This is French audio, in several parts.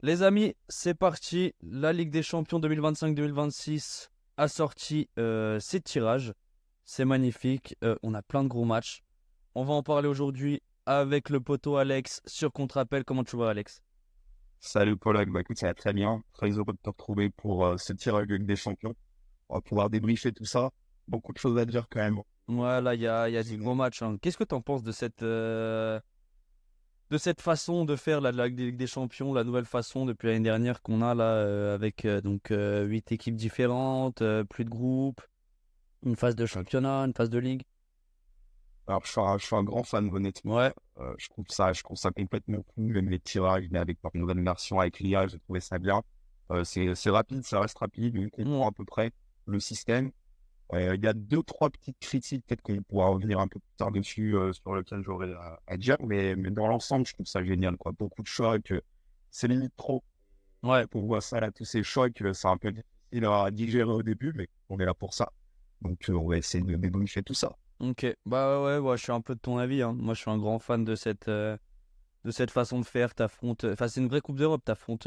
Les amis, c'est parti. La Ligue des Champions 2025-2026 a sorti ses tirages. C'est magnifique. On a plein de gros matchs. On va en parler aujourd'hui avec le poteau Alex sur Contre-Appel. Comment tu vas, Alex? Salut Paul, bah écoute, ça va très bien. Très heureux de te retrouver pour ce tirage de Ligue des Champions. On va pouvoir débriefer tout ça. Beaucoup de choses à dire quand même. Voilà, il y a des gros matchs, hein. Qu'est-ce que tu en penses de cette façon de faire la Ligue des Champions, la nouvelle façon depuis l'année dernière qu'on a là avec 8 équipes différentes, plus de groupes, une phase de championnat, une phase de ligue? Alors je suis un grand fan honnêtement. Ouais. Je trouve ça complètement cool. Même les tirages, mais avec leur nouvelle version avec l'IA, j'ai trouvé ça bien. C'est rapide, ça reste rapide. On comprend à peu près le système. Il y a deux, trois petites critiques, peut-être qu'on pourra revenir un peu plus tard dessus, sur lesquelles j'aurais à dire. Mais dans l'ensemble, je trouve ça génial, quoi. Beaucoup de chocs. C'est limite trop. Ouais. On voit ça là, tous ces chocs, c'est un peu difficile à digérer au début, mais on est là pour ça. Donc on va essayer de débriefer tout ça. Ok, bah ouais, je suis un peu de ton avis, hein. Moi, je suis un grand fan de cette façon de faire. Enfin, c'est une vraie Coupe d'Europe. T'affrontes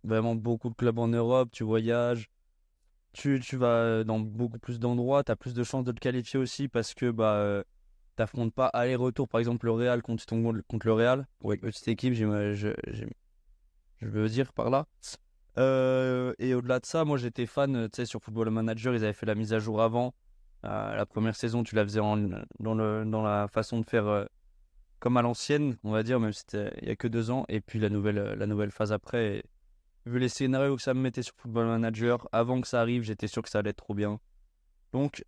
vraiment beaucoup de clubs en Europe. Tu voyages, tu vas dans beaucoup plus d'endroits. T'as plus de chances de te qualifier aussi parce que t'affrontes pas aller-retour. Par exemple, le Real contre le Real. Ouais, petite équipe, je veux dire par là. Et au-delà de ça, moi j'étais fan, tu sais, sur Football Manager, ils avaient fait la mise à jour avant. La première saison, tu la faisais dans la façon de faire comme à l'ancienne, on va dire, même si il y a que 2 ans. Et puis la nouvelle phase après. Et vu les scénarios que ça me mettait sur Football Manager, avant que ça arrive, j'étais sûr que ça allait être trop bien. Donc,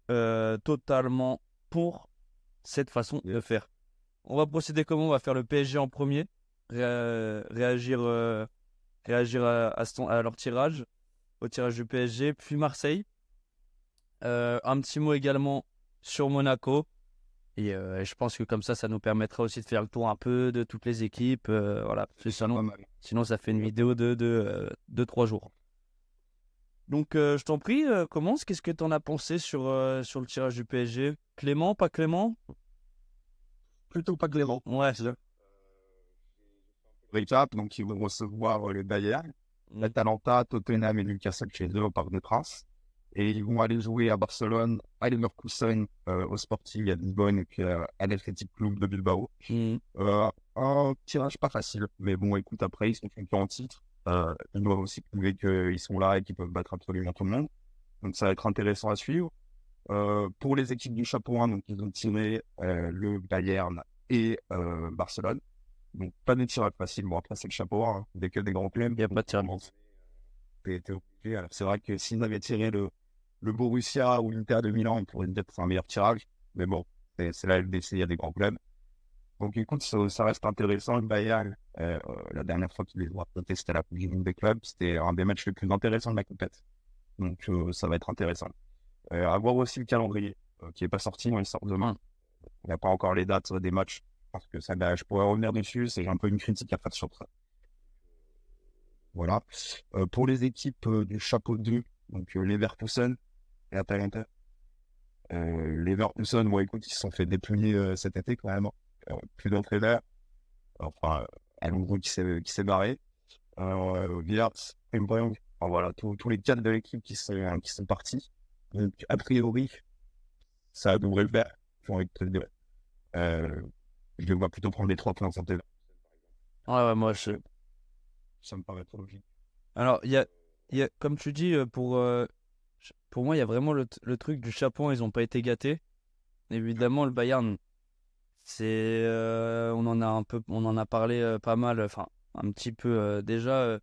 totalement pour cette façon de faire. On va procéder comment? On va faire le PSG en premier, réagir à leur tirage, au tirage du PSG, puis Marseille. Un petit mot également sur Monaco. Et je pense que comme ça nous permettra aussi de faire le tour un peu de toutes les équipes. Voilà, parce que Pas sinon, mal. sinon, ça fait une vidéo de 3 jours. Donc, je t'en prie, commence. Qu'est-ce que tu en as pensé sur le tirage du PSG? Clément, pas Clément? Plutôt pas Clément. Ouais, c'est ça. Recap, donc ils vont recevoir le Bayern, Mm. l'Atalanta, Tottenham et Newcastle chez eux au Parc des Princes. Et ils vont aller jouer à Barcelone, à Leverkusen, au Sporting à Lisbonne et puis à l'Athletic Club de Bilbao. Mm. Un tirage pas facile, mais bon, écoute, après, ils sont concurrents en titre. Ils doivent aussi prouver qu'ils sont là et qu'ils peuvent battre absolument tout le monde. Donc, ça va être intéressant à suivre. Pour les équipes du chapeau 1, donc, ils ont tiré le Bayern et Barcelone. Donc, pas de tirage facile. Bon, après, c'est le chapeau 1, hein. Dès que des grands clubs, Il n'y a pas de tirage. t'es obligé. Alors, c'est vrai que s'ils avaient tiré le Borussia ou l'Inter de Milan, on pourrait dire que c'est un meilleur tirage. Mais bon, c'est la LDC, il y a des grands clubs. Donc écoute, ça reste intéressant. Le Bayern, la dernière fois qu'il les a affrontés, c'était à la Coupe du Monde des clubs. C'était un des matchs les plus intéressants de la compète. Donc ça va être intéressant. À voir aussi le calendrier, qui n'est pas sorti, il sort demain. Mm. Il n'y a pas encore les dates des matchs. Parce que ça, je pourrais revenir dessus, c'est un peu une critique à faire sur ça. Voilà. Pour les équipes du chapeau 2, donc Leverkusen et Atalanta. Leverkusen, bon écoute, ils se sont fait dépouiller cet été quand même, hein. Plus d'entraîneurs. Enfin, un gros qui s'est barré. Wirtz, Frimpong, enfin, voilà, tous les cadres de l'équipe qui sont partis. Donc, a priori, ça devrait le faire. J'ai envie de te le dire. Euh, je les vois plutôt prendre les 3 points en santé. Ouais, ouais, moi, Ça me paraît trop logique. Alors, comme tu dis, pour moi, il y a vraiment le truc du Japon, ils n'ont pas été gâtés. Évidemment, le Bayern, on en a parlé pas mal, enfin, un petit peu déjà,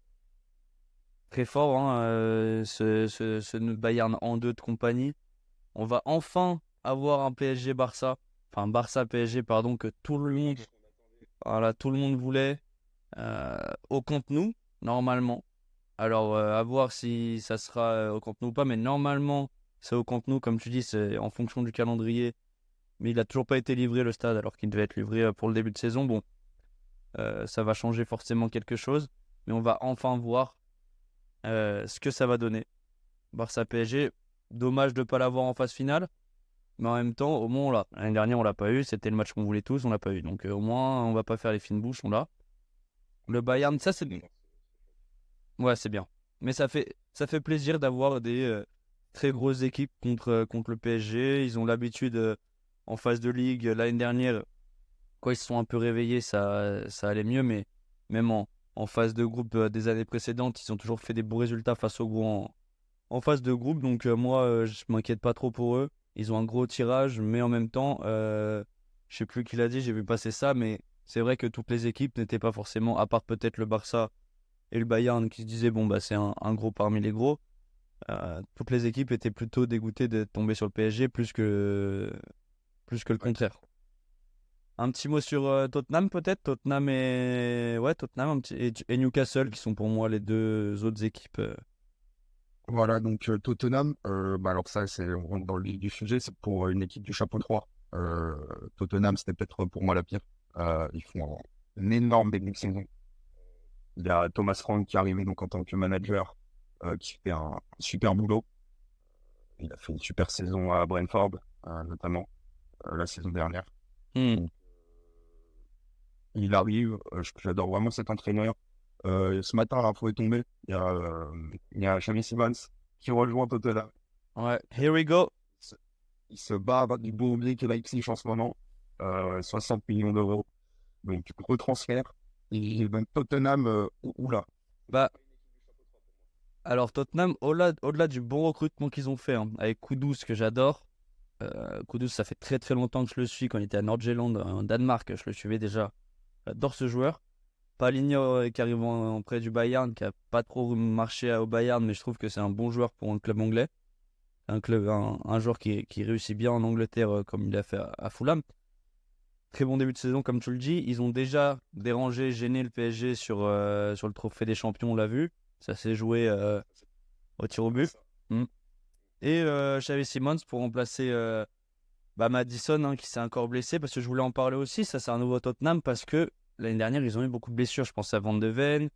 très fort, hein, ce Bayern en deux de compagnie. On va enfin avoir un PSG-Barça, enfin, Barça-PSG, pardon, que tout le monde voulait, au Camp Nou, normalement. Alors, à voir si ça sera au Camp Nou ou pas, mais normalement, c'est au Camp Nou, comme tu dis, c'est en fonction du calendrier. Mais il n'a toujours pas été livré le stade, alors qu'il devait être livré pour le début de saison. Bon, ça va changer forcément quelque chose, mais on va enfin voir ce que ça va donner. Barça PSG, dommage de ne pas l'avoir en phase finale, mais en même temps, au moins on l'a. L'année dernière, on l'a pas eu, c'était le match qu'on voulait tous, on l'a pas eu. Donc au moins, on va pas faire les fines bouches, on l'a. Le Bayern, ça c'est Ouais, c'est bien. Mais ça fait plaisir d'avoir des très grosses équipes contre le PSG. Ils ont l'habitude en phase de ligue l'année dernière, quand ils se sont un peu réveillés, ça allait mieux. Mais même en phase de groupe des années précédentes, ils ont toujours fait des beaux résultats face aux gros en phase de groupe. Donc moi, je m'inquiète pas trop pour eux. Ils ont un gros tirage, mais en même temps, je sais plus qui l'a dit, j'ai vu passer ça, mais c'est vrai que toutes les équipes n'étaient pas forcément, à part peut-être le Barça et le Bayern, qui se disaient bon bah c'est un gros parmi les gros. Toutes les équipes étaient plutôt dégoûtées de tomber sur le PSG plus que le Ouais. contraire. Un petit mot sur Tottenham peut-être. Tottenham et Newcastle qui sont pour moi les deux autres équipes. Voilà, donc Tottenham, bah alors ça, on rentre dans le vif du sujet, c'est pour une équipe du chapeau 3. Tottenham, c'était peut-être pour moi la pire. Ils font un énorme début de saison. Il y a Thomas Frank qui est arrivé donc en tant que manager, qui fait un super boulot. Il a fait une super saison à Brentford, notamment la saison dernière. Hmm. Donc, il arrive, j'adore vraiment cet entraîneur. Ce matin, l'info est tombée. Il y a Xavi Simons qui rejoint Tottenham. Ouais, here we go. Il se bat avec du Bordeaux qui Leipzig en ce moment. 60 millions d'euros. Donc, gros transfert. Et même Tottenham, oula. Bah, alors Tottenham, au-delà du bon recrutement qu'ils ont fait, hein, avec Kudus que j'adore. Kudus, ça fait très très longtemps que je le suis. Quand il était à Nordjylland en Danemark, je le suivais déjà. J'adore ce joueur. Palinho qui arrive près du Bayern, qui a pas trop marché au Bayern, mais je trouve que c'est un bon joueur pour un club anglais. Un joueur qui réussit bien en Angleterre comme il a fait à Fulham. Très bon début de saison, comme tu le dis. Ils ont déjà dérangé, gêné le PSG sur le trophée des champions, on l'a vu. Ça s'est joué au tir au but. Mm. Et Xavi Simons pour remplacer Maddison, hein, qui s'est encore blessé, parce que je voulais en parler aussi. Ça, c'est un nouveau Tottenham parce que l'année dernière, ils ont eu beaucoup de blessures. Je pense à Van de Ven,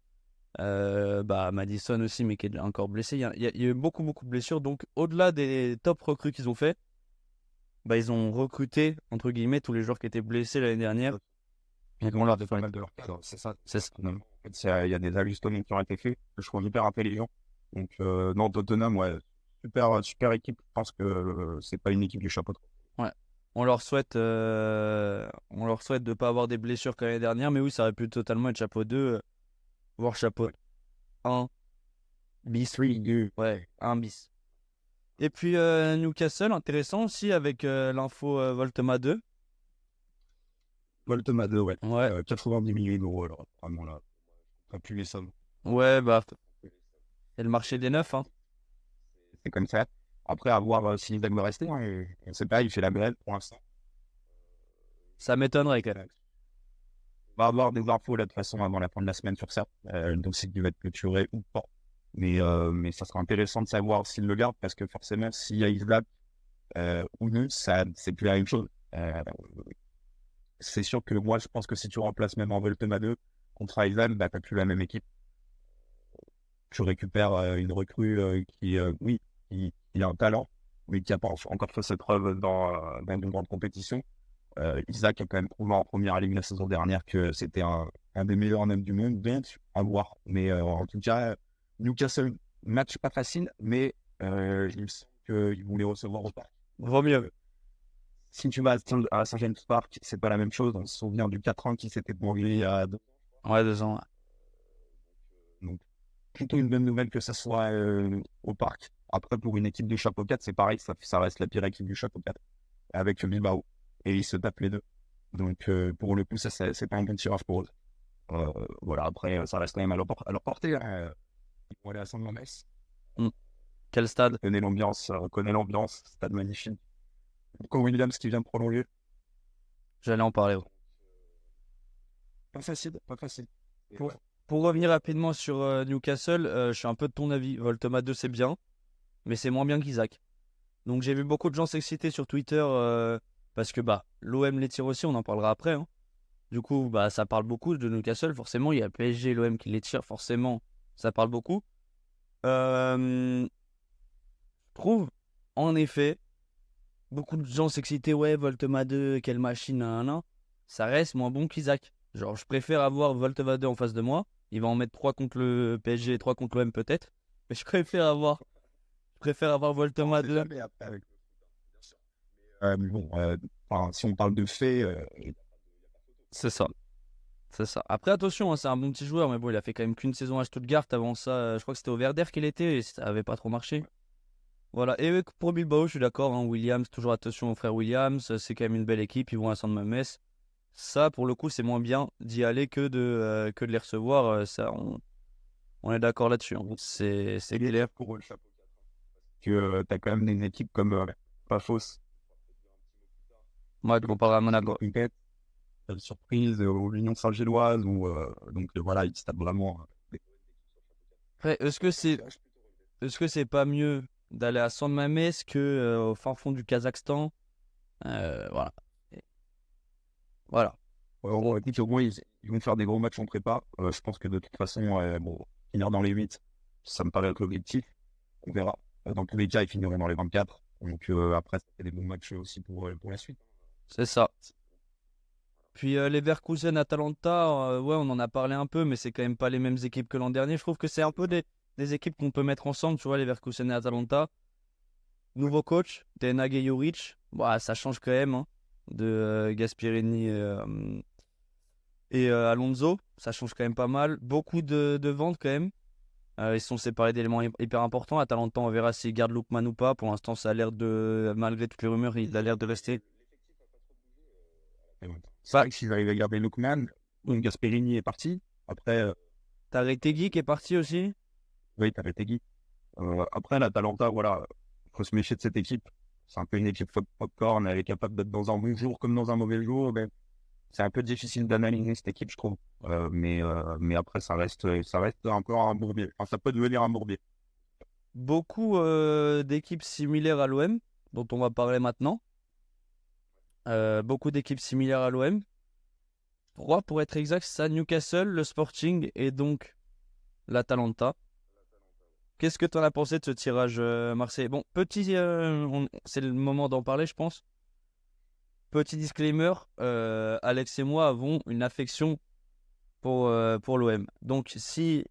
Maddison aussi, mais qui est encore blessé. Il y a eu beaucoup, beaucoup de blessures. Donc, au-delà des top recrues qu'ils ont fait, ils ont recruté, entre guillemets, tous les joueurs qui étaient blessés l'année dernière. Puis On on leur a fait pas mal de leur cadre, c'est ça. c'est ça. Tottenham. En fait, il y a des ajustements qui ont été faits que je trouve hyper intelligents. Donc, non, Tottenham, ouais, super, super équipe. Je pense que c'est pas une équipe du chapeau. Ouais. On leur souhaite de ne pas avoir des blessures comme l'année dernière, mais oui, ça aurait pu totalement être chapeau 2, voire chapeau Ouais. 1, bis. 3-2. Ouais, 1 bis. Et puis Newcastle, intéressant aussi avec l'info Voltema 2. Voltema 2, ouais. Ouais, 90 millions d'euros, alors, vraiment là. Pas plus les sommes. ouais, c'est le marché des neufs, hein. C'est comme ça. Après, à voir s'il va me rester. Hein, on sait pas, il fait la grève pour l'instant. Ça m'étonnerait quand même. On va avoir des infos là de toute façon avant la fin de la semaine sur ça. Donc c'est qu'il va être clôturé ou pas. Mais ça sera intéressant de savoir s'il le garde parce que forcément, s'il y a Isla ou non, ça, c'est plus la même chose. C'est sûr que moi, je pense que si tu remplaces même en Voltema 2 contre Island, bah, t'as plus la même équipe. Tu récupères une recrue oui, qui a un talent, mais qui n'a pas encore fait ses preuves dans une grande compétition. Isaac a quand même prouvé en première ligue la saison dernière que c'était un des meilleurs même du monde, donc à voir. Mais en tout cas, Newcastle, match pas facile, mais il me semble qu'ils voulaient recevoir au parc. Vaut mieux. Si tu vas à Saint-James Park, c'est pas la même chose. On se souvient du 4 ans qui s'était déroulé il y a 2 ans. Ouais, 2 ans. Ouais. Donc, plutôt une bonne nouvelle que ça soit au parc. Après, pour une équipe du chapeau 4, c'est pareil, ça reste la pire équipe du chapeau 4 avec Bilbao. Et ils se tapent les deux. Donc, pour le coup, ça, c'est pas un bon tirage pour eux. Voilà, après, ça reste quand même à leur portée. Hein. Ils vont aller à Saint-Mamès. Mm. Quel stade? Connaît l'ambiance, stade magnifique. Nico Williams qui vient de prolonger. J'allais en parler. Ouais. Pas facile, pas facile. Pour, pour revenir rapidement sur Newcastle, je suis un peu de ton avis. Voltema 2, c'est bien, mais c'est moins bien qu'Isaac. Donc j'ai vu beaucoup de gens s'exciter sur Twitter parce que l'OM les tire aussi, on en parlera après, hein. Du coup, ça parle beaucoup de Newcastle, forcément. Il y a PSG et l'OM qui les tirent, forcément, ça parle beaucoup. Je trouve, en effet, beaucoup de gens s'excitaient, ouais, Voltema 2, quelle machine, nan. Ça reste moins bon qu'Isaac. Genre, je préfère avoir Voltema 2 en face de moi Il va en mettre 3 contre le PSG et 3 contre l'OM peut-être. Mais je préfère avoir Walter On sait Madler. jamais après avec le foot, hein, bien sûr. Mais bon, enfin, si on parle de faits, C'est ça. C'est ça. Après, attention, hein, c'est un bon petit joueur, mais bon, il a fait quand même qu'une saison à Stuttgart. Avant ça, je crois que c'était au Werder qu'il était et ça avait pas trop marché. Voilà. Et pour Bilbao, je suis d'accord. Hein, Williams, toujours attention au frère Williams. C'est quand même une belle équipe. Ils vont à San Mamés. Ça, pour le coup, c'est moins bien d'y aller que de les recevoir. Ça, on est d'accord là-dessus. Hein. C'est il est clair. là pour eux, le chapeau 4. Que tu as quand même une équipe comme Pafos, Moi, comparé à Monaco. une surprise aux Union Saint-Gilloise, où donc voilà, ils se tapent vraiment. Après, est-ce que c'est pas mieux d'aller à San Mamés que au fin fond du Kazakhstan? Voilà. Et voilà. Ouais, écoute, au moins, ils vont faire des gros matchs en prépa. Je pense que de toute façon, bon, finir dans les 8, ça me paraît être l'objectif. On verra. Dans tous les cas, ils finiraient dans les 24. Donc après, ça fait des bons matchs aussi pour la suite. C'est ça. Puis Leverkusen, Atalanta, ouais, on en a parlé un peu, mais c'est quand même pas les mêmes équipes que l'an dernier. Je trouve que c'est un peu des équipes qu'on peut mettre ensemble, tu vois, Leverkusen et Atalanta. Nouveau coach, Ten Hag et Juric. Bah, ça change quand même hein, de Gasperini et Alonso. Ça change quand même pas mal. Beaucoup de ventes quand même. Ils sont séparés d'éléments hyper importants. Atalanta, on verra s'ils gardent Lookman ou pas. Pour l'instant, ça a l'air de, malgré toutes les rumeurs, il a l'air de rester. Mais bon, c'est vrai que s'ils arrivent à garder Lookman, donc Gasperini est parti. Après, T'as Retegui qui est parti aussi. oui, t'avais Tegui. Après, l'Atalanta, voilà, faut se méfier de cette équipe. C'est un peu une équipe popcorn. Elle est capable d'être dans un bon jour comme dans un mauvais jour. Mais c'est un peu difficile d'analyser cette équipe, je trouve. Mais après, ça reste encore un bourbier. Enfin, ça peut devenir un bourbier. Beaucoup d'équipes similaires à l'OM, dont on va parler maintenant. Beaucoup d'équipes similaires à l'OM. 3 pour être exact, ça Newcastle, le Sporting et donc l'Atalanta. Qu'est-ce que tu en as pensé de ce tirage, Marseille? Bon, c'est le moment d'en parler, je pense. Petit disclaimer, Alex et moi avons une affection pour l'OM. Donc, si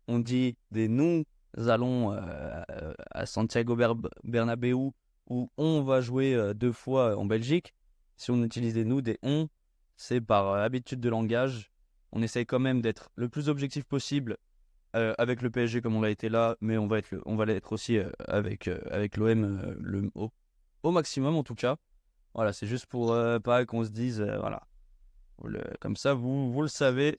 on dit des nous allons à Santiago Bernabéu où on va jouer 2 fois en Belgique, si on utilise des nous, des on, c'est par habitude de langage. On essaye quand même d'être le plus objectif possible avec le PSG comme on l'a été là, mais on va l'être aussi avec l'OM au maximum en tout cas. Voilà, c'est juste pour pas qu'on se dise, voilà, comme ça vous le savez.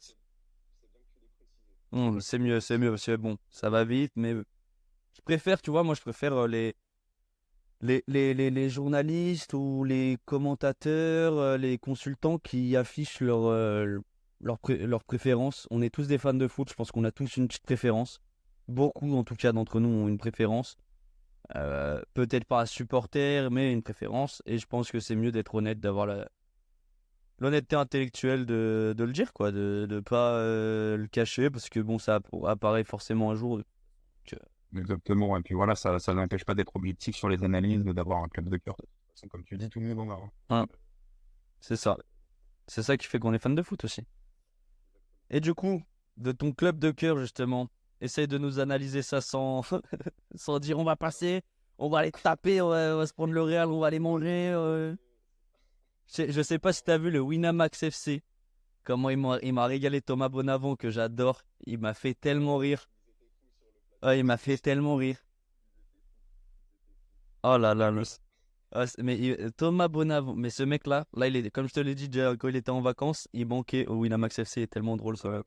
C'est mieux, parce que bon, ça va vite, mais je préfère, tu vois, moi je préfère les journalistes ou les commentateurs, les consultants qui affichent leurs préférences. On est tous des fans de foot, je pense qu'on a tous une petite préférence. Beaucoup, en tout cas, d'entre nous ont une préférence. Peut-être pas un supporter, mais une préférence. Et je pense que c'est mieux d'être honnête, d'avoir l'honnêteté intellectuelle de le dire, quoi, de ne pas le cacher, parce que bon, ça apparaît forcément un jour. Exactement. Et puis voilà, ça n'empêche pas d'être objectif sur les analyses, d'avoir un club de cœur. De toute façon, comme tu dis, tout le monde en a. Hein, c'est ça. C'est ça qui fait qu'on est fan de foot aussi. Et du coup, de ton club de cœur, justement, essaye de nous analyser ça sans, sans dire on va passer, on va aller taper, on va se prendre le Real, on va aller manger. Je sais pas si t'as vu le Winamax FC. Comment il m'a régalé Thomas Bonavent, que j'adore. Il m'a fait tellement rire. Ah, il m'a fait tellement rire. Oh là là. Thomas Bonavent, mais ce mec-là, comme je te l'ai dit déjà, quand il était en vacances, il manquait au Winamax FC. Il est tellement drôle, ça.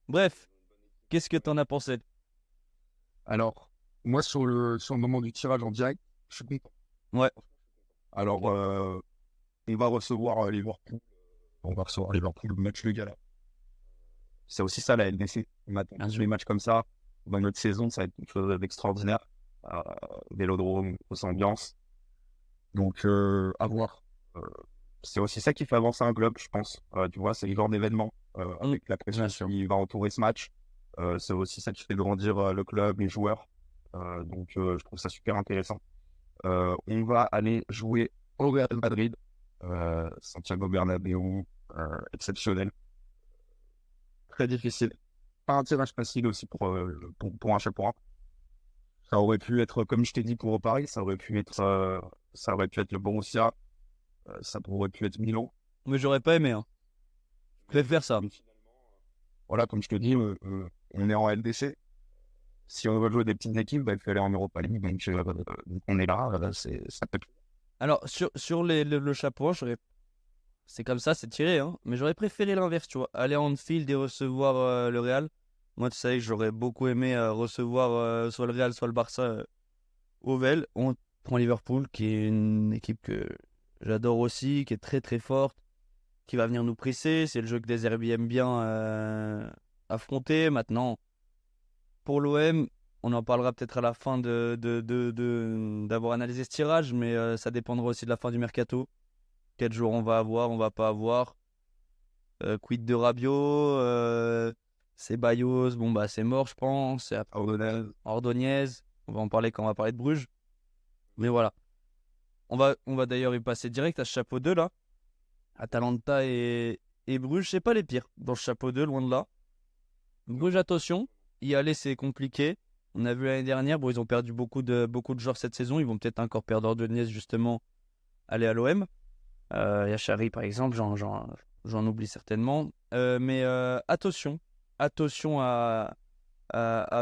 Bref, qu'est-ce que t'en as pensé? Alors, moi, sur le moment du tirage en direct, je suis content. Ouais, Alors, on va recevoir Liverpool. On va recevoir Liverpool, le match de gala. C'est aussi ça la LDC. On attend bien tous sûr. les matchs comme ça. Dans notre saison, ça va être quelque chose d'extraordinaire. Vélodrome, grosse ambiance. Donc, à voir. Euh, c'est aussi ça qui fait avancer un club, je pense. Tu vois, c'est le genre d'événement avec la pression Bien sûr. qui va entourer ce match. C'est aussi ça qui fait grandir le club, les joueurs. Donc, je trouve ça super intéressant. On va aller jouer au Real Madrid, Santiago Bernabéu, exceptionnel. Très difficile. pas un tirage facile aussi pour un chapeau 1. Ça aurait pu être, comme je t'ai dit pour Paris, ça aurait pu être le Borussia, ça aurait pu être Milan. Mais j'aurais pas aimé, hein. Je préfère ça. Mais finalement, voilà, comme je te dis, on est en LDC. Si on veut jouer des petites équipes, il faut aller en Europa League. Donc, on est là, ça peut. Alors, sur le chapeau 1, c'est comme ça, c'est tiré, hein. Mais j'aurais préféré l'inverse, tu vois. Aller en Anfield et recevoir le Real. Moi, tu sais, j'aurais beaucoup aimé recevoir soit le Real, soit le Barça au Vel. On prend Liverpool, qui est une équipe que j'adore aussi, qui est très très forte, qui va venir nous presser. C'est le jeu que Deserbi aime bien affronter. Maintenant, pour l'OM, on en parlera peut-être à la fin d'avoir analysé ce tirage, mais ça dépendra aussi de la fin du mercato. Quel jour on va avoir, on va pas avoir. Quid de Rabiot, Ceballos, bon bah c'est mort je pense. C'est Ordonez, on va en parler quand on va parler de Bruges. Mais voilà. On va d'ailleurs y passer direct à ce chapeau 2 là. Atalanta et Bruges, c'est pas les pires dans ce chapeau 2, loin de là. Bruges, attention, y aller c'est compliqué. On a vu l'année dernière, bon ils ont perdu beaucoup de joueurs cette saison. Ils vont peut-être encore perdre Ordonez justement, aller à l'OM. Yachari par exemple, j'en oublie certainement. Mais attention à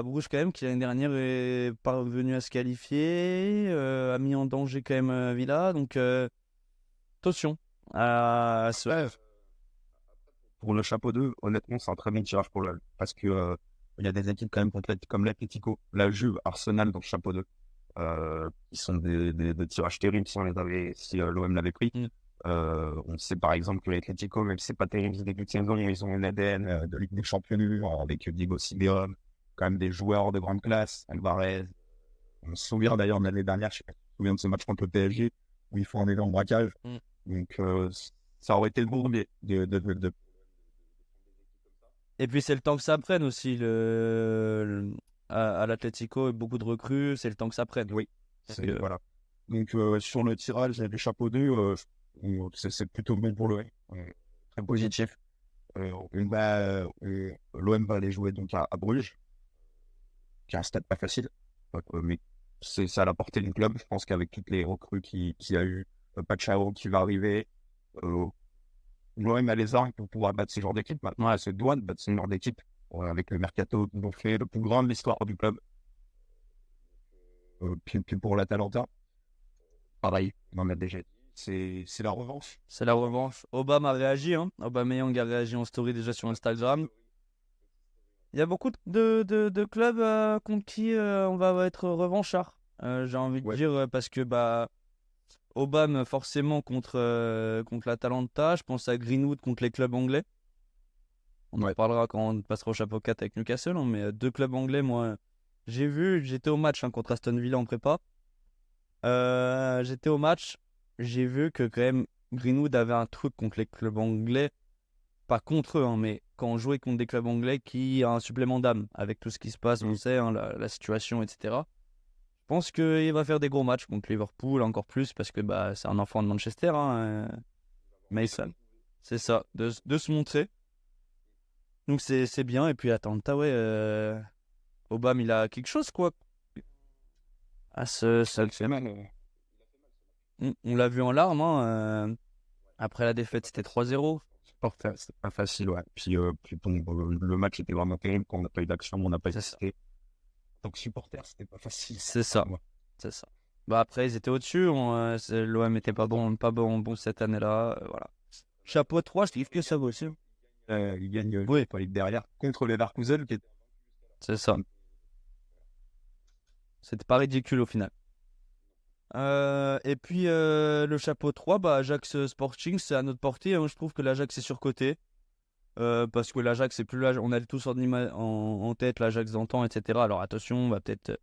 Bruges quand même, qui l'année dernière est parvenu à se qualifier, a mis en danger quand même Villa. Donc attention à ce... Ouais, pour le chapeau 2, honnêtement, c'est un très bon tirage pour l'OM. Parce que il y a des équipes quand même comme l'Atlético, la Juve, Arsenal dans le chapeau 2. Qui sont des tirages terribles si l'OM l'avait pris. On sait par exemple que l'Atlético, même si c'est pas terrible au début de saison, ils ont une ADN de Ligue des Champions avec Diego Simeone, quand même des joueurs de grande classe, Alvarez. On se souvient d'ailleurs de l'année dernière, je sais pas si tu te souviens de ce match contre le PSG, où ils font un énorme braquage. Donc ça aurait été le bourbier de... Et puis c'est le temps que ça prenne aussi à l'Atlético, beaucoup de recrues, c'est le temps que ça prenne. Oui, voilà. Donc sur le tirage des chapeaux 2, c'est plutôt bon pour l'OM. Très positif. L'OM va aller jouer donc à Bruges, qui est un stade pas facile, mais c'est à la portée du club. Je pense qu'avec toutes les recrues qu'il y a eu, Pachao qui va arriver, l'OM a les armes pour pouvoir battre ce genre d'équipe. Maintenant, elle se doit de battre ce genre d'équipe, avec le mercato qu'ils ont fait, le plus grand de l'histoire du club. Puis pour l'Atalanta, pareil, on en a déjà dit. C'est la revanche. C'est la revanche. Obama a réagi, hein. Aubameyang a réagi en story déjà sur Instagram. Il y a beaucoup de clubs contre qui on va être revanchard. J'ai envie de dire parce que Obama forcément contre l'Atalanta. Je pense à Greenwood contre les clubs anglais. On en parlera quand on passera au chapeau 4 avec Newcastle, hein, mais deux clubs anglais, moi, j'étais au match contre Aston Villa en prépa. J'étais au match, j'ai vu que quand même Greenwood avait un truc contre les clubs anglais, pas contre eux, hein, mais quand on jouait contre des clubs anglais qui a un supplément d'âme avec tout ce qui se passe, on sait, hein, la situation, etc. Je pense qu'il va faire des gros matchs contre Liverpool, encore plus, parce que c'est un enfant de Manchester, hein, Mason. C'est ça, de se montrer. Donc c'est bien, et puis Atalanta, ouais, Obama, il a quelque chose, quoi. Ça le fait mal. On l'a vu en larmes, hein, après la défaite, c'était 3-0. C'est pas facile, ouais. Puis le match était vraiment terrible quand on n'a pas eu d'action, on n'a pas existé. Donc supporter, c'était pas facile. C'est ça. C'est ça. Après, ils étaient au-dessus. L'OM était pas bon cette année-là. Voilà. Chapeau 3, je trouve que ça vaut aussi. Il gagne pas derrière contre les Leverkusen. C'est ça. C'était pas ridicule au final. Et puis le chapeau 3, Ajax Sporting, c'est à notre portée. Hein. Je trouve que l'Ajax est surcoté. Parce que l'Ajax, c'est plus on a tous en tête l'Ajax d'antan, etc. Alors attention, on va peut-être.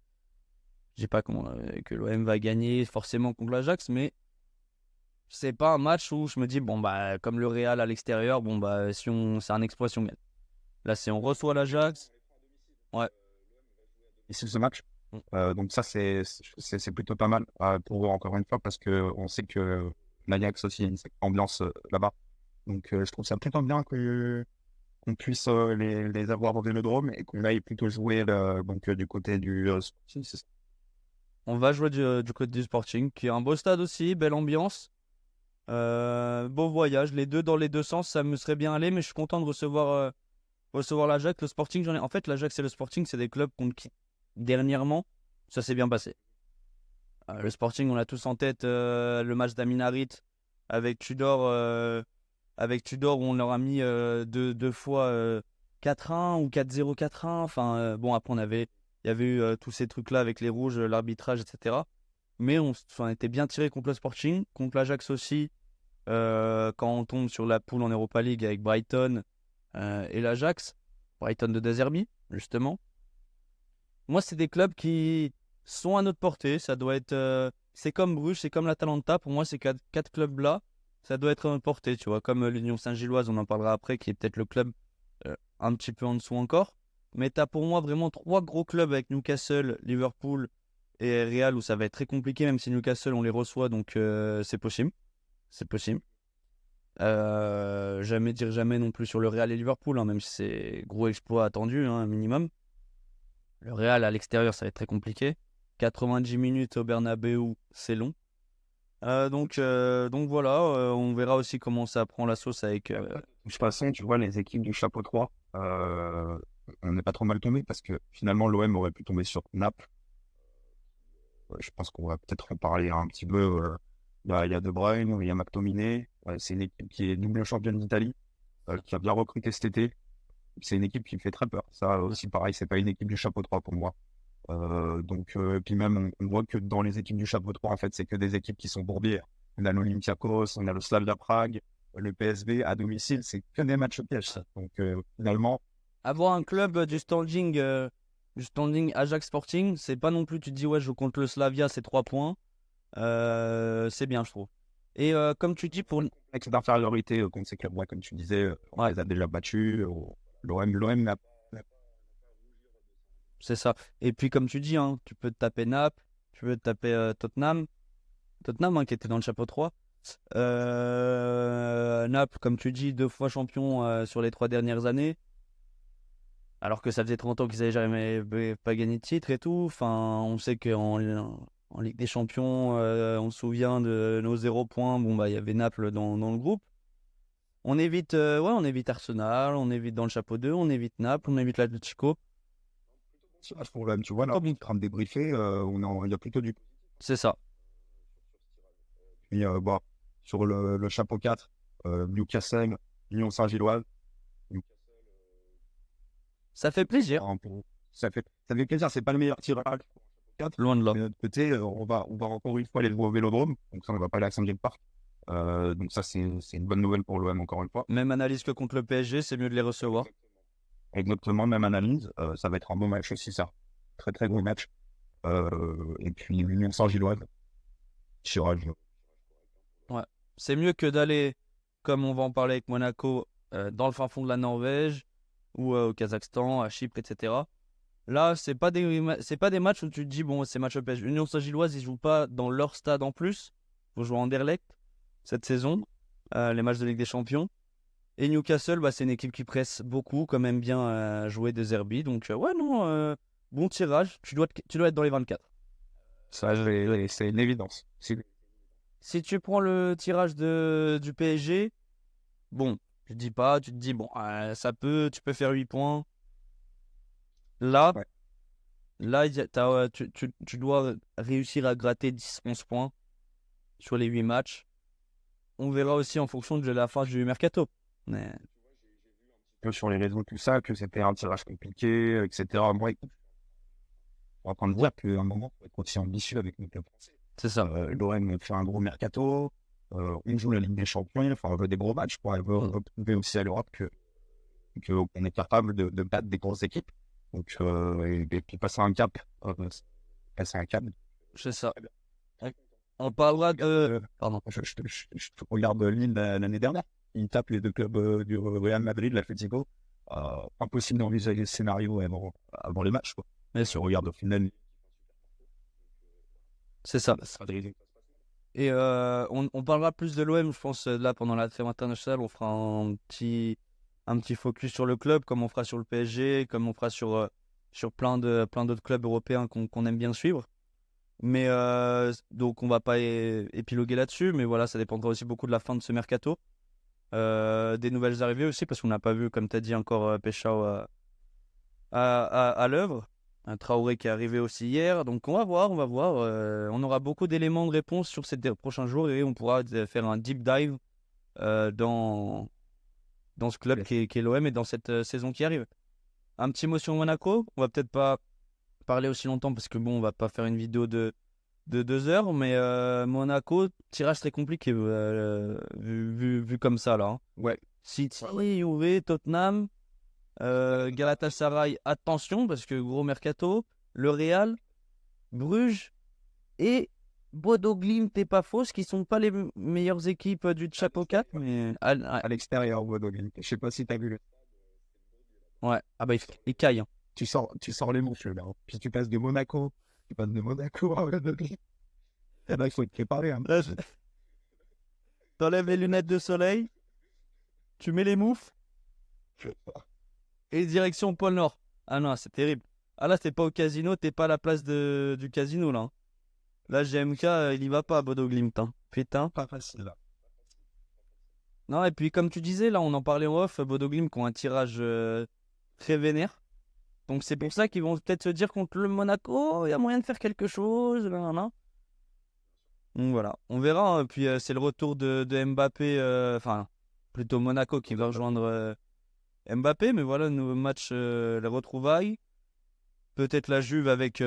Je sais pas que l'OM va gagner forcément contre l'Ajax, mais c'est pas un match où je me dis, comme le Real à l'extérieur, c'est un exploit si on gagne. Là, c'est on reçoit l'Ajax. Ouais. Et c'est ce match. Donc ça, c'est plutôt pas mal pour encore une fois, parce qu'on sait que l'Ajax aussi a une ambiance là-bas. Donc je trouve ça plutôt bien qu'on qu'on puisse les avoir au Vélodrome et qu'on aille plutôt jouer du côté du Sporting, c'est ça? On va jouer du côté du Sporting, qui est un beau stade aussi, belle ambiance. Beau voyage, les deux dans les deux sens, ça me serait bien allé, mais je suis content de recevoir l'Ajax. Le Sporting, en fait, l'Ajax et le Sporting, c'est des clubs contre qui, dernièrement, ça s'est bien passé. Le Sporting, on a tous en tête le match d'Amin Harit avec Tudor, où on leur a mis deux fois 4-1 ou 4-0, 4-1. Enfin, bon, après, il y avait eu tous ces trucs-là avec les rouges, l'arbitrage, etc. Mais on était bien tiré contre le Sporting, contre l'Ajax aussi. Quand on tombe sur la poule en Europa League avec Brighton et l'Ajax, Brighton de De Zerbi, justement. Moi, c'est des clubs qui sont à notre portée. Ça doit être, c'est comme Bruges, c'est comme l'Atalanta. Pour moi, ces quatre clubs-là, ça doit être à notre portée, tu vois. Comme l'Union Saint-Gilloise, on en parlera après, qui est peut-être le club un petit peu en dessous encore. Mais tu as pour moi vraiment trois gros clubs avec Newcastle, Liverpool et Real où ça va être très compliqué, même si Newcastle, on les reçoit, donc c'est possible. C'est possible. Jamais dire jamais non plus sur le Real et Liverpool, hein, même si c'est gros exploit attendu, hein, un minimum. Le Real à l'extérieur, ça va être très compliqué. 90 minutes au Bernabeu, c'est long. Donc voilà, on verra aussi comment ça prend la sauce avec. De toute façon, tu vois, les équipes du chapeau 3, on n'est pas trop mal tombé parce que finalement, l'OM aurait pu tomber sur Naples. Je pense qu'on va peut-être en parler un petit peu. Il y a De Bruyne, il y a McTominay. C'est une équipe qui est double championne d'Italie, qui a bien recruté cet été. C'est une équipe qui me fait très peur. Ça aussi, pareil, c'est pas une équipe du chapeau 3 pour moi. Puis même, on voit que dans les équipes du chapeau 3, en fait, c'est que des équipes qui sont bourbières. On a l'Olympiakos, on a le Slavia Prague, le PSV à domicile, c'est que des matchs pièges, ça. Donc finalement, Avoir un club du standing Ajax Sporting, c'est pas non plus, tu te dis, ouais, je joue contre le Slavia, c'est 3 points. C'est bien, je trouve. Et comme tu dis, avec cette infériorité contre ces clubs, ouais, comme tu disais, on ouais, les a déjà battus. L'OM n'a c'est ça. Et puis, comme tu dis, hein, tu peux te taper Naples, tu peux te taper Tottenham. Tottenham, hein, qui était dans le chapeau 3. Naples, comme tu dis, 2 fois champion sur les 3 dernières années. Alors que ça faisait 30 ans qu'ils n'avaient jamais pas gagné de titre et tout. Enfin, on sait qu'en Ligue des Champions, on se souvient de nos 0 points. Bon, bah, il y avait Naples dans le groupe. On évite Arsenal, on évite dans le chapeau 2, on évite Naples, on évite l'Atlético. pas ce problème. Tu vois, là, en train de débriefer, il y a plutôt du. C'est ça. Et, bon, sur le chapeau 4, Newcastle, Union Saint-Gilloise. Ça fait plaisir. Ça fait plaisir. C'est pas le meilleur tirage. Loin de là. Mais de l'autre côté, on va encore une fois aller jouer au Vélodrome. Donc ça, on va pas aller à Saint-James Park. Donc ça, c'est une bonne nouvelle pour l'OM, encore une fois. Même analyse que contre le PSG, c'est mieux de les recevoir. Exactement, même analyse. Ça va être un bon match aussi, ça. Très, très gros match. Et puis, l'Union Saint-Gilloise. Tirage. Ouais. C'est mieux que d'aller, comme on va en parler avec Monaco, dans le fin fond de la Norvège ou au Kazakhstan, à Chypre, etc. Là, c'est pas des matchs où tu te dis, bon, c'est match PSG. Union Saint-Gilloise, ils jouent pas dans leur stade en plus. Ils vont jouer à Anderlecht cette saison, les matchs de Ligue des Champions. Et Newcastle, bah, c'est une équipe qui presse beaucoup, quand même bien jouer des Zerbi. Donc, ouais, non, bon tirage. Tu dois être dans les 24. Ça, c'est une évidence. Si tu prends le tirage du PSG, bon, je dis pas, tu te dis, bon, tu peux faire 8 points. Là, Ouais. là tu dois réussir à gratter 10-11 points sur les 8 matchs. On verra aussi en fonction de la fin du mercato. Mais Sur les réseaux, tout ça, que c'était un tirage compliqué, etc. Moi, écoute, on va prendre de dire qu'à un moment, il faut être aussi ambitieux avec nos clubs français. c'est ça. L'OM fait un gros mercato, on joue la Ligue des Champions, enfin, on veut des gros matchs, quoi. On veut prouver aussi à l'Europe qu'on est capable de battre des grosses équipes. Donc, et puis passer un cap. Passer un cap. C'est ça. On parlera de. Pardon. Je regarde Lille l'année dernière. Ils tapent les deux clubs du Real Madrid, l'Atlético. Impossible d'envisager le scénario avant les matchs, quoi. Mais Je regarde au final. c'est ça. Ça va être- Et on parlera plus de l'OM, je pense, là, pendant la trêve internationale. On fera un petit focus sur le club, comme on fera sur le PSG, comme on fera sur plein d'autres clubs européens qu'on aime bien suivre. Mais donc on va pas épiloguer là-dessus, mais voilà, ça dépendra aussi beaucoup de la fin de ce mercato. Des nouvelles arrivées aussi, parce qu'on n'a pas vu, comme tu as dit, encore Peshao à l'œuvre. Un Traoré qui est arrivé aussi hier. Donc on va voir, on va voir. On aura beaucoup d'éléments de réponse sur ces prochains jours et on pourra faire un deep dive dans ce club qui est l'OM et dans cette saison qui arrive. Un petit mot sur Monaco. On va peut-être pas parler aussi longtemps parce que bon, on va pas faire une vidéo de 2 heures, mais Monaco, tirage très compliqué vu comme ça là. Hein. Ouais. City, Juve, Tottenham, Galatasaray, attention parce que gros mercato, le Real, Bruges et Bodo Glimt et Pafos qui sont pas les meilleures équipes du Chapeau 4, mais À l'extérieur, Bodo Glimt. Je sais pas si tu as vu le. ouais, ah bah il caille. Hein. Tu sors les manches là. Puis tu passes de Monaco. Tu passes de Monaco à Bodo Glimt. Là, il faut être préparé. Hein. Là, t'enlèves les lunettes de soleil, tu mets les moufles et direction pôle Nord. Ah non, c'est terrible. Ah là, t'es pas au casino, t'es pas à la place du casino là. Hein. Là, GMK, il y va pas à Bodo Glimt. Hein. Putain. Pas facile là. Non, et puis comme tu disais, là, on en parlait en off, Bodo Glimt qui ont un tirage très vénère. Donc c'est pour ça qu'ils vont peut-être se dire contre le Monaco, il y a moyen de faire quelque chose. Nan. Donc voilà, on verra. Hein. Puis c'est le retour de Mbappé, enfin plutôt Monaco qui va rejoindre Mbappé. Mais voilà, nouveau match, les retrouvailles. Peut-être la Juve avec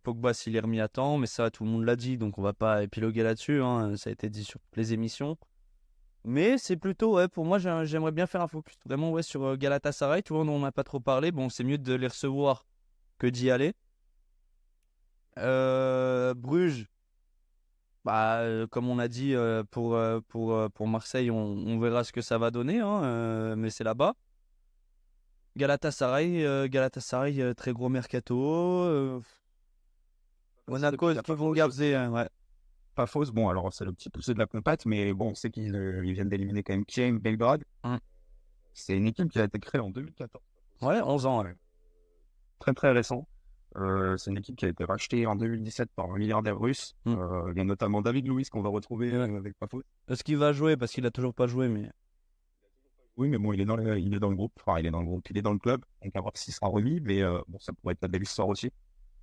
Pogba s'il est remis à temps, mais ça tout le monde l'a dit, donc on va pas épiloguer là-dessus. Hein. Ça a été dit sur toutes les émissions. Mais c'est plutôt, ouais, pour moi, j'aimerais bien faire un focus vraiment ouais, sur Galatasaray. Tu vois, on n'en a pas trop parlé. Bon, c'est mieux de les recevoir que d'y aller. Bruges, bah, comme on a dit pour Marseille, on verra ce que ça va donner, hein, mais c'est là-bas. Galatasaray, très gros mercato. Monaco, est-ce qu'ils vont garder ouais. Pas fausse. Bon, alors c'est le petit poussé de la compète, mais bon, on sait qu'ils ils viennent d'éliminer quand même Kiel Belgrade. C'est une équipe qui a été créée en 2014. Ouais, 11 ans. Ouais. Très très récent. C'est une équipe qui a été rachetée en 2017 par un milliardaire russe. Il y a notamment David Luiz qu'on va retrouver avec Pafos. Est-ce qu'il va jouer parce qu'il a toujours pas joué, mais oui, mais bon, il est dans le groupe. Enfin, il est dans le groupe, il est dans le club. Donc à voir s'il sera remis, mais bon, ça pourrait être la belle histoire aussi.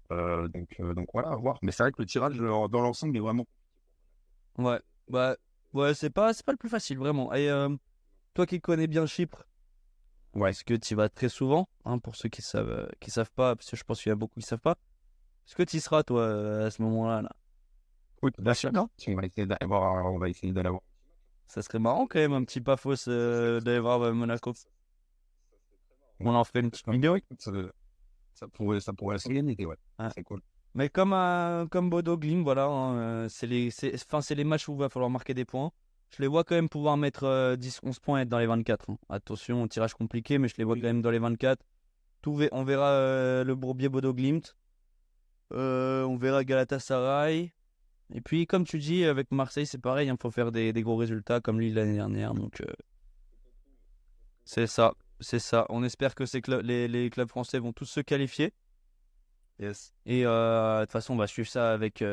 Donc voilà, à voir. Mais c'est vrai que le tirage dans l'ensemble est vraiment. Ouais, bah, ouais, c'est pas le plus facile, vraiment. Et toi qui connais bien Chypre, ouais. Est-ce que tu y vas très souvent, hein, pour ceux qui savent pas, parce que je pense qu'il y a beaucoup qui savent pas. Est-ce que tu y seras, toi, à ce moment-là, là? Oui, bien sûr, non. On va essayer de l'avoir. Ça serait marrant, quand même, un petit Pafos d'aller voir Monaco. On en ferait une petite vidéo. Ça pourrait s'organiser, ouais. Ah. C'est cool. Mais comme Bodo Glimt, voilà, hein, c'est les matchs où il va falloir marquer des points. Je les vois quand même pouvoir mettre 10-11 points et être dans les 24. Hein. Attention, tirage compliqué, mais je les vois quand même dans les 24. On verra le Bourbier Bodo Glimt. On verra Galatasaray. Et puis, comme tu dis, avec Marseille, c'est pareil. Il faut faire des gros résultats comme lui l'année dernière. Donc, c'est ça. C'est ça. On espère que les clubs français vont tous se qualifier. Yes. Et de toute façon, on va suivre ça avec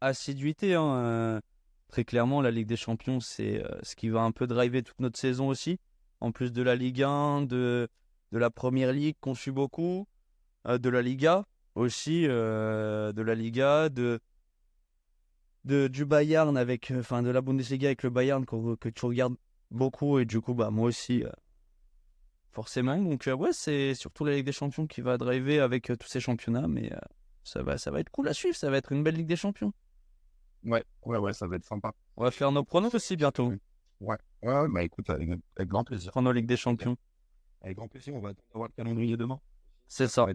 assiduité. Hein. Très clairement, la Ligue des Champions, c'est ce qui va un peu driver toute notre saison aussi. En plus de la Ligue 1, de la Première Ligue qu'on suit beaucoup, de la Liga aussi, de la Liga, du Bayern de la Bundesliga avec le Bayern que tu regardes beaucoup et du coup, bah moi aussi, forcément. Donc ouais, c'est surtout la Ligue des Champions qui va driver avec tous ces championnats, mais ça va être cool à suivre. Ça va être une belle Ligue des Champions. Ouais, ça va être sympa. On va faire nos pronos aussi bientôt. Ouais, bah écoute, avec grand plaisir. Pronos Ligue des Champions. Avec grand plaisir, on va avoir le calendrier demain. C'est ça.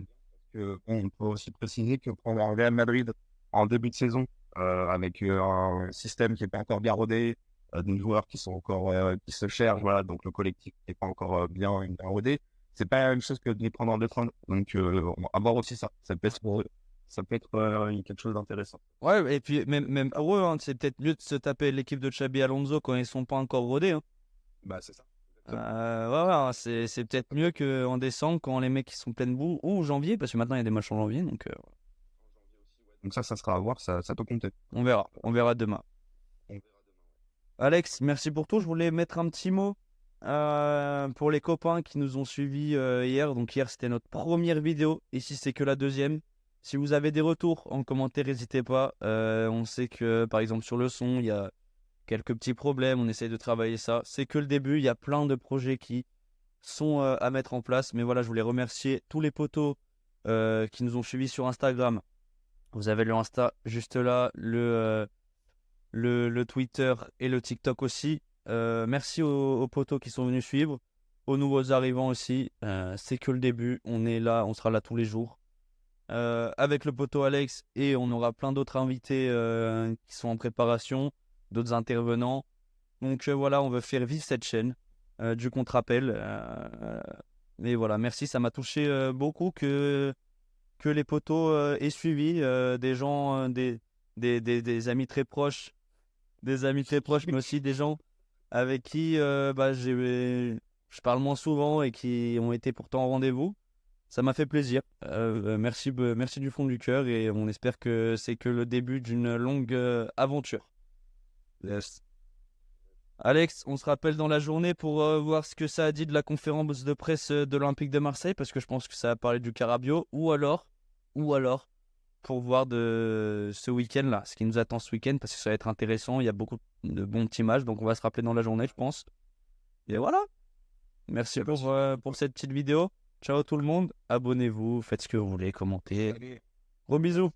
On peut aussi préciser que pour le Real Madrid en début de saison, avec un système qui n'est pas encore bien rodé, des joueurs qui sont encore qui se cherchent, voilà, donc le collectif n'est pas encore bien rodé, c'est pas la même chose que de les prendre en défense. Donc on va voir aussi ça. Ça peut être quelque chose d'intéressant. Ouais, et puis même hein, c'est peut-être mieux de se taper l'équipe de Xabi Alonso quand ils sont pas encore rodés. Hein. Bah c'est ça. Ouais, ouais, hein, c'est peut-être mieux qu'en décembre quand les mecs ils sont pleins de boue ou janvier parce que maintenant il y a des matchs en janvier donc Donc ça sera à voir, ça peut compter. on verra demain. Alex, merci pour tout. Je voulais mettre un petit mot pour les copains qui nous ont suivis hier. Donc hier c'était notre première vidéo. Ici c'est que la deuxième. Si vous avez des retours en commentaire, n'hésitez pas. On sait que par exemple sur le son, il y a quelques petits problèmes. On essaye de travailler ça. C'est que le début. Il y a plein de projets qui sont à mettre en place. Mais voilà, je voulais remercier tous les potos qui nous ont suivis sur Instagram. Vous avez le Insta juste là, le Twitter et le TikTok aussi. Merci aux potos qui sont venus suivre, aux nouveaux arrivants aussi. C'est que le début, on est là, on sera là tous les jours. Avec le poteau Alex et on aura plein d'autres invités qui sont en préparation, d'autres intervenants. Donc voilà, on veut faire vivre cette chaîne du contre-appel. Mais voilà, merci, ça m'a touché beaucoup que les potos aient suivi des gens, des amis très proches, mais aussi des gens avec qui je parle moins souvent et qui ont été pourtant au rendez-vous. Ça m'a fait plaisir. Merci du fond du cœur et on espère que c'est que le début d'une longue aventure. Yes. Alex, on se rappelle dans la journée pour voir ce que ça a dit de la conférence de presse de l'Olympique de Marseille parce que je pense que ça a parlé du Carabio ou alors pour voir de ce week-end là, ce qui nous attend ce week-end parce que ça va être intéressant. Il y a beaucoup de bons petits matchs donc on va se rappeler dans la journée, je pense. Et voilà. Merci pour cette petite vidéo. Ciao tout le monde. Abonnez-vous, faites ce que vous voulez, commentez. Gros bisous.